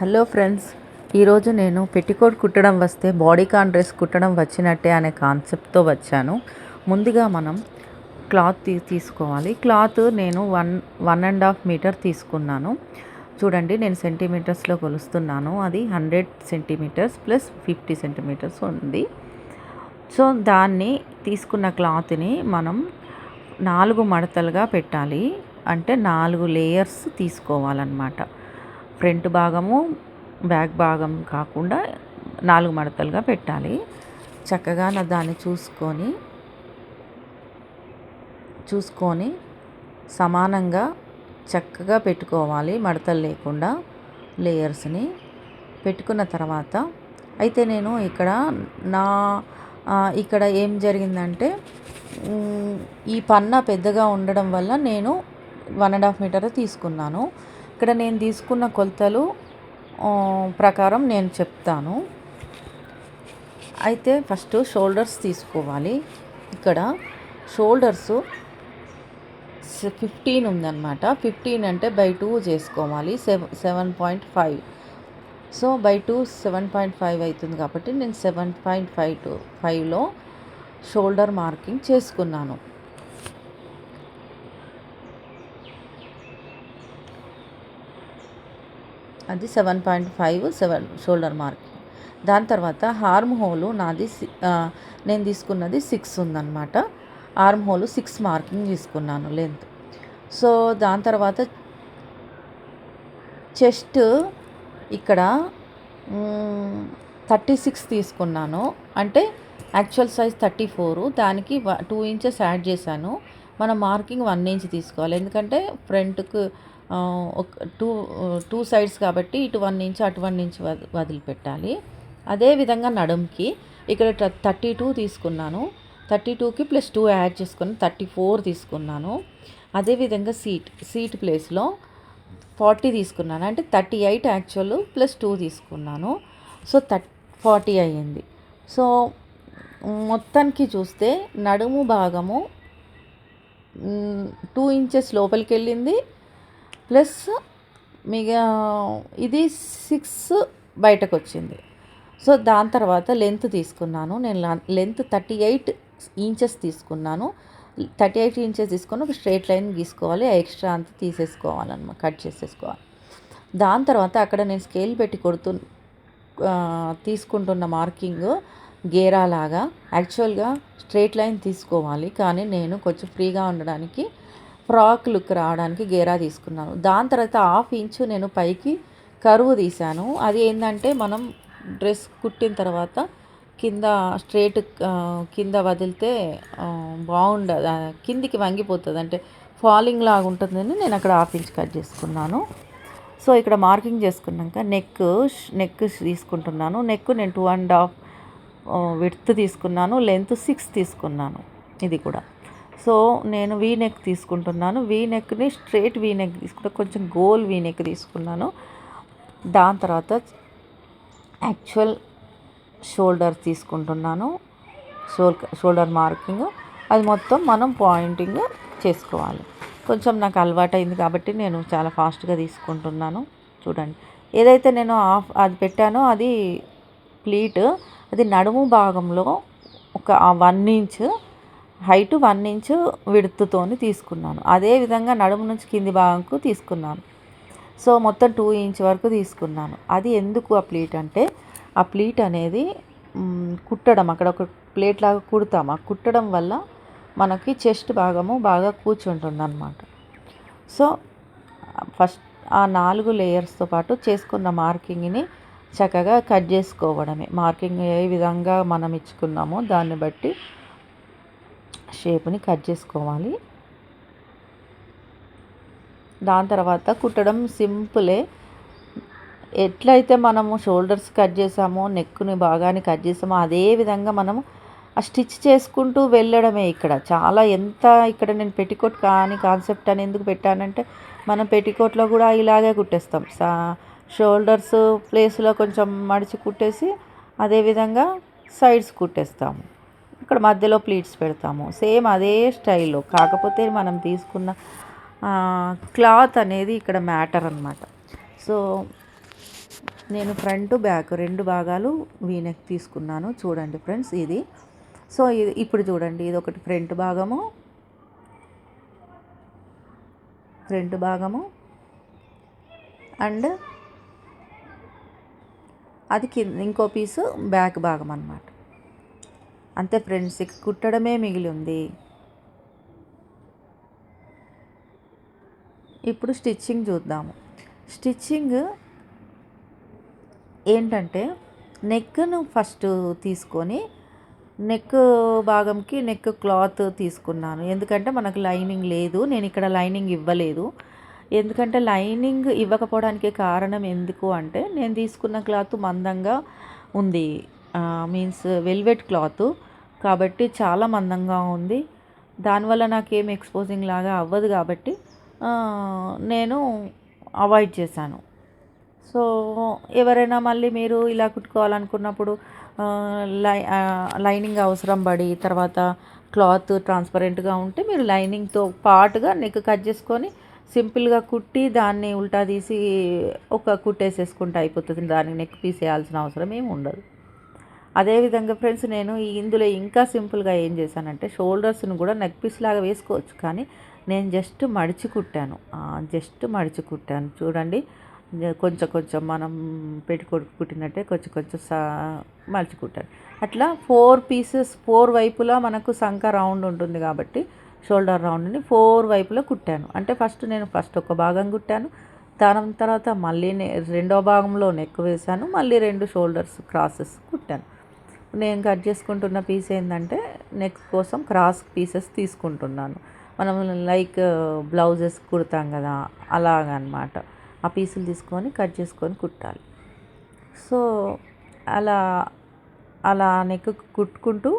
Hello friends, ఈరోజు నేను petticoat కుట్టడం వస్తే బాడీ కాన్ డ్రెస్ కుట్టడం వచ్చినట్టే అనే కాన్సెప్ట్తో వచ్చాను. ముందుగా మనం క్లాత్ తీసుకోవాలి. క్లాత్ నేను 1.5 మీటర్ తీసుకున్నాను. చూడండి, నేను సెంటీమీటర్స్లో కొలుస్తున్నాను. అది 100 సెంటీమీటర్స్ ప్లస్ 50 సెంటీమీటర్స్ ఉంది. సో దాన్ని తీసుకున్న క్లాత్ని మనం 4 మడతలుగా పెట్టాలి. అంటే 4 లేయర్స్ తీసుకోవాలన్నమాట. ఫ్రంట్ భాగము బ్యాక్ భాగం కాకుండా 4 మడతలుగా పెట్టాలి. చక్కగా దాన్ని చూసుకొని సమానంగా చక్కగా పెట్టుకోవాలి. మడతలు లేకుండా లేయర్స్ని పెట్టుకున్న తర్వాత అయితే నేను ఇక్కడ ఏం జరిగిందంటే, ఈ పన్నా పెద్దగా ఉండడం వల్ల నేను 1.5 మీటర్ తీసుకున్నాను. ఇక్కడ నేను తీసుకున్న కొలతలు ప్రకారం నేను చెప్తాను. అయితే ఫస్ట్ షోల్డర్స్ తీసుకోవాలి. ఇక్కడ షోల్డర్స్ 15 ఉందన్నమాట. 15 అంటే బై 2 చేసుకోవాలి. 7.5. సో బై 2 7.5 అవుతుంది కాబట్టి నేను 7.5లో షోల్డర్ మార్కింగ్ చేసుకున్నాను. అది 7.5 షోల్డర్ మార్కింగ్. దాని తర్వాత ఆర్మ్ హోలు నేను తీసుకున్నది 6 ఉందన్నమాట. ఆర్మ్ హోలు 6 మార్కింగ్ తీసుకున్నాను లెంత్. సో దాని తర్వాత చెస్ట్ ఇక్కడ 36 తీసుకున్నాను. అంటే యాక్చువల్ సైజ్ 34, దానికి 2 ఇంచెస్ యాడ్ చేశాను. మనం మార్కింగ్ 1 ఇంచ్ తీసుకోవాలి. ఎందుకంటే ఫ్రంట్కు టూ సైడ్స్ కాబట్టి ఇటు 1 ఇంచ్ అటు 1 ఇంచ్ వదిలిపెట్టాలి. అదేవిధంగా నడుంకి ఇక్కడ 32 తీసుకున్నాను. 32కి ప్లస్ 2 యాడ్ చేసుకొని 34 తీసుకున్నాను. అదేవిధంగా సీట్ ప్లేస్లో 40 తీసుకున్నాను. అంటే 38 యాక్చువల్ ప్లస్ 2 తీసుకున్నాను. సో 40 అయ్యింది. సో మొత్తానికి చూస్తే నడుము భాగము 2 ఇంచెస్ లోపలికి వెళ్ళింది, ప్లస్ ఇది 6 బయటకు వచ్చింది. సో దాని తర్వాత లెంత్ తీసుకున్నాను. నేను లెంత్ 38 ఇంచెస్ తీసుకున్నాను. 38 ఇంచెస్ తీసుకొని ఒక స్ట్రైట్ లైన్ గీసుకోవాలి. ఎక్స్ట్రా అంతా తీసేసుకోవాలన్నమాట, కట్ చేసేసుకోవాలి. దాని తర్వాత అక్కడ నేను స్కేల్ పెట్టి తీసుకుంటున్న మార్కింగ్ గేరాలాగా యాక్చువల్గా స్ట్రైట్ లైన్ తీసుకోవాలి. కానీ నేను కొంచెం ఫ్రీగా ఉండడానికి, ఫ్రాక్ లుక్ రావడానికి గేరా తీసుకున్నాను. దాని తర్వాత 1/2 ఇంచు నేను పైకి కరువు తీశాను. అది ఏంటంటే, మనం డ్రెస్ కుట్టిన తర్వాత కింద స్ట్రైట్ కింద వదిలితే బాగుండదు, కిందికి వంగిపోతుంది, అంటే ఫాలింగ్ లాగా ఉంటుందని నేను అక్కడ 1/2 ఇంచ్ కట్ చేసుకున్నాను. సో ఇక్కడ మార్కింగ్ చేసుకున్నాక నెక్ తీసుకుంటున్నాను. నెక్ నేను 2.5 విడ్త్ తీసుకున్నాను. లెంత్ 6 తీసుకున్నాను. ఇది కూడా. సో నేను వీ నెక్ తీసుకుంటున్నాను. వీ నెక్ని స్ట్రైట్ వీ నెక్ తీసుకుంటే కొంచెం గోల్ వీ నెక్ తీసుకున్నాను. దాని తర్వాత యాక్చువల్ షోల్డర్ తీసుకుంటున్నాను. షోల్డర్ మార్కింగ్ అది మొత్తం మనం పాయింటింగ్ చేసుకోవాలి. కొంచెం నాకు అలవాటైంది కాబట్టి నేను చాలా ఫాస్ట్గా తీసుకుంటున్నాను. చూడండి, ఏదైతే నేను అది పెట్టానో అది ప్లీట్, అది నడుము భాగంలో ఒక 1 ఇంచ్ హైట్, 1 ఇంచ్ విడ్త్తోని తీసుకున్నాను. అదేవిధంగా నడుము నుంచి కింది భాగంకు తీసుకున్నాను. సో మొత్తం 2 ఇంచ్ వరకు తీసుకున్నాను. అది ఎందుకు ఆ ప్లీట్ అంటే, ఆ ప్లీట్ అనేది కుట్టడం, అక్కడ ఒక ప్లేట్ లాగా కుడతాం. ఆ కుట్టడం వల్ల మనకి చెస్ట్ భాగము బాగా కూర్చుంటుంది అన్నమాట. సో ఫస్ట్ ఆ 4 లేయర్స్తో పాటు చేసుకున్న మార్కింగ్ని చక్కగా కట్ చేసుకోవడమే. మార్కింగ్ ఏ విధంగా మనం ఇచ్చుకున్నామో దాన్ని బట్టి షేప్ని కట్ చేసుకోవాలి. దాని తర్వాత కుట్టడం సింపులే. ఎట్లయితే మనము షోల్డర్స్ కట్ చేసామో, నెక్ని భాగాన్ని కట్ చేసామో, అదే విధంగా మనము ఆ స్టిచ్ చేసుకుంటూ వెళ్ళడమే. ఇక్కడ నేను పెట్టికోట్ కానీ కాన్సెప్ట్ అని ఎందుకు పెట్టానంటే, మనం పెట్టికోట్లో కూడా ఇలాగే కుట్టేస్తాం. షోల్డర్స్ ప్లేస్లో కొంచెం మడిచి కుట్టేసి అదేవిధంగా సైడ్స్ కుట్టేస్తాము. ఇక్కడ మధ్యలో ప్లీట్స్ పెడతాము. సేమ్ అదే స్టైల్లో, కాకపోతే మనం తీసుకున్న క్లాత్ అనేది ఇక్కడ మ్యాటర్ అన్నమాట. సో నేను ఫ్రంట్ బ్యాక్ 2 భాగాలు వీ నెక్ తీసుకున్నాను. చూడండి ఫ్రెండ్స్ ఇది. సో ఇది ఇప్పుడు చూడండి, ఇది ఒకటి ఫ్రంట్ భాగము అండ్ అది కింద ఇంకో పీసు బ్యాక్ భాగం అన్నమాట. అంతే ఫ్రెండ్స్, ఇక కుట్టడమే మిగిలి ఉంది. ఇప్పుడు స్టిచ్చింగ్ చూద్దాము. స్టిచ్చింగ్ ఏంటంటే, నెక్ను ఫస్ట్ తీసుకొని నెక్ భాగంకి నెక్ క్లాత్ తీసుకున్నాను. ఎందుకంటే మనకు లైనింగ్ లేదు, నేను ఇక్కడ లైనింగ్ ఇవ్వలేదు. ఎందుకంటే లైనింగ్ ఇవ్వకపోవడానికి కారణం ఎందుకు అంటే, నేను తీసుకున్న క్లాత్ మందంగా ఉంది, మీన్స్ వెల్వెట్ క్లాత్ కాబట్టి చాలా మందంగా ఉంది. దానివల్ల నాకేం ఎక్స్పోజింగ్ లాగా అవ్వదు కాబట్టి నేను అవాయిడ్ చేశాను. సో ఎవరైనా మళ్ళీ మీరు ఇలా కుట్టుకోవాలనుకున్నప్పుడు లైనింగ్ అవసరం పడి తర్వాత క్లాత్ ట్రాన్స్పరెంట్గా ఉంటే మీరు లైనింగ్తో పాటుగా నెక్ కట్ చేసుకొని సింపుల్గా కుట్టి దాన్ని ఉల్టా తీసి ఒక కుట్టేసేసుకుంటే అయిపోతుంది. దానికి నెక్ పీస్ వేయాల్సిన అవసరం ఏమి ఉండదు. అదేవిధంగా ఫ్రెండ్స్, నేను ఇందులో ఇంకా సింపుల్గా ఏం చేశానంటే, షోల్డర్స్ని కూడా నెక్ పీస్ లాగా వేసుకోవచ్చు, కానీ నేను జస్ట్ మడిచి కుట్టాను. చూడండి, కొంచెం మనం పెట్టుకోడు కుట్టినట్టే కొంచెం మలిచి కుట్టాను. అట్లా 4 పీసెస్ 4 వైపులా మనకు సంక రౌండ్ ఉంటుంది కాబట్టి షోల్డర్ రౌండ్ని 4 వైపులా కుట్టాను. అంటే నేను ఫస్ట్ ఒక భాగం కుట్టాను, దాని తర్వాత మళ్ళీ రెండో భాగంలో నెక్ వేశాను, మళ్ళీ 2 షోల్డర్స్ క్రాసెస్ కుట్టాను. నేను కట్ చేసుకుంటున్న పీస్ ఏంటంటే, నెక్ కోసం క్రాస్ పీసెస్ తీసుకుంటున్నాను. మనం లైక్ బ్లౌజెస్ కుడతాం కదా, అలాగనమాట. ఆ పీసులు తీసుకొని కట్ చేసుకొని కుట్టాలి. సో అలా నెక్ కుట్టుకుంటూ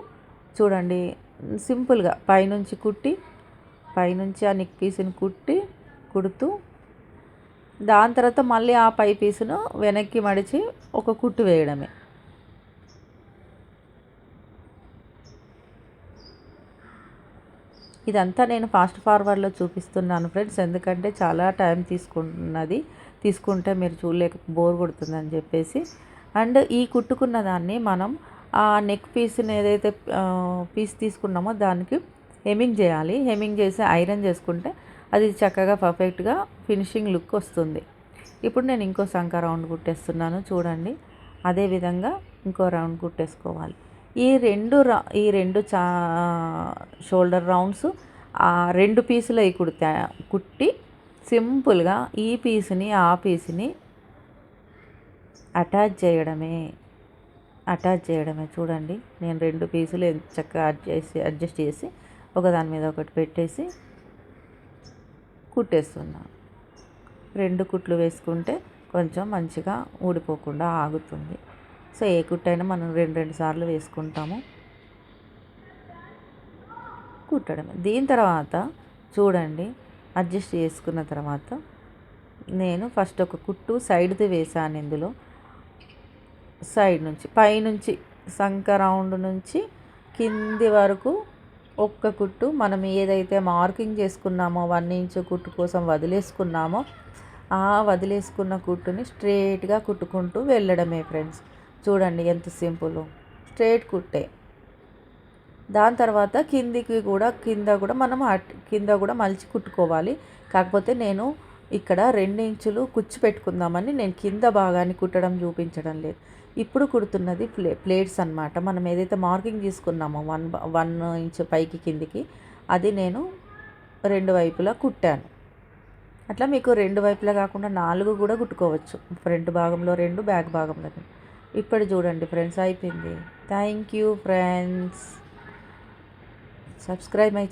చూడండి, సింపుల్గా పైనుంచి ఆ నెక్ పీస్ని కుడుతూ దాని తర్వాత మళ్ళీ ఆ పై పీసును వెనక్కి మడిచి ఒక కుట్టు వేయడమే. ఇదంతా నేను ఫాస్ట్ ఫార్వర్డ్లో చూపిస్తున్నాను ఫ్రెండ్స్, ఎందుకంటే చాలా టైం తీసుకుంటే మీరు బోర్ కొడుతుందని చెప్పేసి. అండ్ ఈ కుట్టుకున్న దాన్ని మనం ఆ నెక్ పీస్ని ఏదైతే పీస్ తీసుకున్నామో దానికి హెమ్మింగ్ చేయాలి. హెమ్మింగ్ చేసి ఐరన్ చేసుకుంటే అది చక్కగా పర్ఫెక్ట్గా ఫినిషింగ్ లుక్ వస్తుంది. ఇప్పుడు నేను ఇంకో సంక రౌండ్ కుట్టేస్తున్నాను చూడండి. అదేవిధంగా ఇంకో రౌండ్ కుట్టేసుకోవాలి. ఈ రెండు షోల్డర్ రౌండ్స్ ఆ 2 పీసులు కుట్టి సింపుల్గా ఈ పీస్ని ఆ పీస్ని అటాచ్ చేయడమే. చూడండి, నేను 2 పీసులు చక్కగా అడ్జస్ట్ చేసి ఒకదాని మీద ఒకటి పెట్టేసి కుట్టేస్తున్నాను. 2 కుట్లు వేసుకుంటే కొంచెం మంచిగా ఊడిపోకుండా ఆగుతుంది. సో ఏ కుట్టైనా మనం 2 సార్లు వేసుకుంటాము, కుట్టడమే. దీని తర్వాత చూడండి, అడ్జస్ట్ చేసుకున్న తర్వాత నేను ఫస్ట్ ఒక కుట్టు సైడ్ది వేసాను. ఇందులో సైడ్ నుంచి పైనుంచి సంక రౌండ్ నుంచి కింది వరకు ఒక్క కుట్టు, మనం ఏదైతే మార్కింగ్ చేసుకున్నామో 1 ఇంచు కుట్టు కోసం వదిలేసుకున్నామో ఆ వదిలేసుకున్న కుట్టుని స్ట్రేట్గా కుట్టుకుంటూ వెళ్ళడమే ఫ్రెండ్స్. చూడండి ఎంత సింపుల్, స్ట్రేట్ కుట్టే. దాని తర్వాత కింద కూడా మనం కింద కూడా మలిచి కుట్టుకోవాలి. కాకపోతే నేను ఇక్కడ 2 ఇంచులు కుచ్చు పెట్టుకుందామని నేను కింద భాగాన్ని కుట్టడం చూపించడం లేదు. ఇప్పుడు కుడుతున్నది ప్లేట్స్ అన్నమాట. మనం ఏదైతే మార్కింగ్ తీసుకున్నామో 1 ఇంచు పైకి కిందికి, అది నేను 2 వైపులా కుట్టాను. అట్లా మీకు 2 వైపులా కాకుండా 4 కూడా కుట్టుకోవచ్చు. ఫ్రంట్ భాగంలో 2, బ్యాక్ భాగంలో 2. ఇప్పుడు చూడండి ఫ్రెండ్స్, అయిపోయింది. Thank you friends. Subscribe my